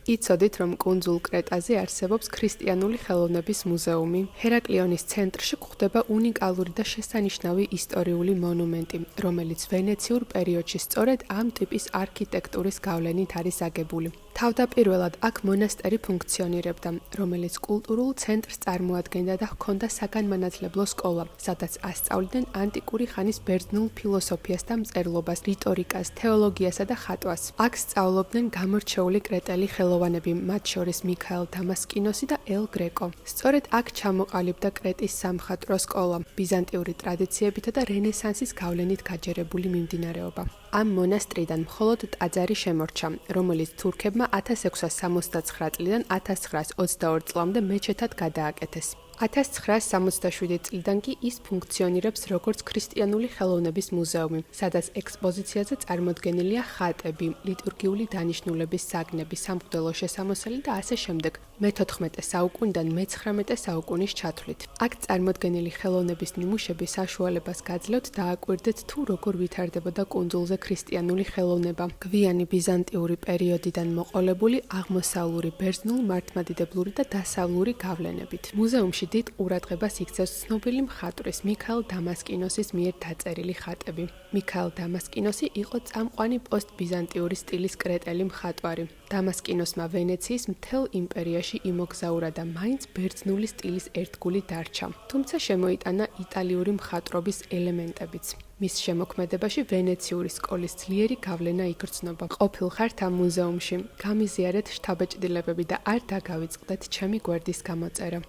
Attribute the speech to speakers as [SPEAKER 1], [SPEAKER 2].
[SPEAKER 1] იცოდით, რომ კუნძულ კრეტაზე არსებობს ქრისტიანული ხელოვნების მუზეუმი. ჰერაკლიონის ცენტრში გვხვდება უნიკალური და შესანიშნავი ისტორიული მონუმენტი, რომელიც ვენეციურ პერიოდში სწორედ ამ ტიპის არქიტექტურის გავლენით არის აგებული. თავდაპირველად აქ მონასტერი ფუნქციონირებდა, რომელიც კულტურულ ცენტრს წარმოადგენდა და ჰქონდა საგანმანათლებლო სკოლა, სადაც ასწავლიდნენ ანტიკური ხანის ბერძნულ ფილოსოფიას და მწერლობას, რიტორიკას, თეოლოგიასა და ხატვას. აქ სწავლობდნენ გამორჩეული კრეტელი ხელოვანები, მათ შორის მიქაელ დამასკინოსი და ელ გრეკო. სწორედ აქ ჩამოყალიბდა კრეტის სამხატვრო სკოლა, ბიზანტიური ტრადიციებითა და რენესანსის გავლენით გაჯერებული მიმდინარეობა. ამ მონასტრიდან მხოლოდ ტაძარი შემორჩა, რომელიც თურქებმა 1669 წლიდან 1922 წლამდე მეჩეთად გადააკეთეს. 1967 წლიდან კი ის ფუნქციონირებს როგორც ქრისტიანული ხელოვნების მუზეუმი, სადაც ექსპოზიციაზე წარმოდგენილია ხატები, ლიტურგიული დანიშნულების საგნები, სამღვდელო შესამოსელი და ასე შემდეგ. მე-14 საუკუნიდან მე-19 საუკუნის ჩათვლით. აქ წარმოდგენილი ხელოვნების ნიმუშები საშუალებას გაძლევთ დააკვირდეთ თუ როგორ ვითარდებოდა კუნძულზე ქრისტიანული ხელოვნება, გვიანი ბიზანტიური პერიოდიდან მოყოლებული აღმოსავლური ბერძნულ-მართლმადიდებლური და დასავლური გავლენებით. მუზეუმში დიდ ყურადღებას იქცევს ცნობილი მხატვრის მიქაელ დამასკინოსის მიერ დაწერილი ხატები. მიქაელ დამასკინოსი იყო წამყვანი პოსტბიზანტიური სტილის კრეტელი მხატვარი. დამასკინოსმა ვენეციის მთელ იმპერიაში იმოგზაურა და მაინც ბერძნული სტილის ერთგული დარჩა. თუმცა შემოიტანა იტალიური მხატვრობის ელემენტებიც. მის შემოქმედებაში ვენეციური სკოლის ძლიერი გავლენა იგრძნობა. ყოფილ ხართ ამ მუზეუმში, გამიზიარეთ შთაბეჭდილებები და არ დაგავიწყდეთ ჩემი გვერდის გამოწერა.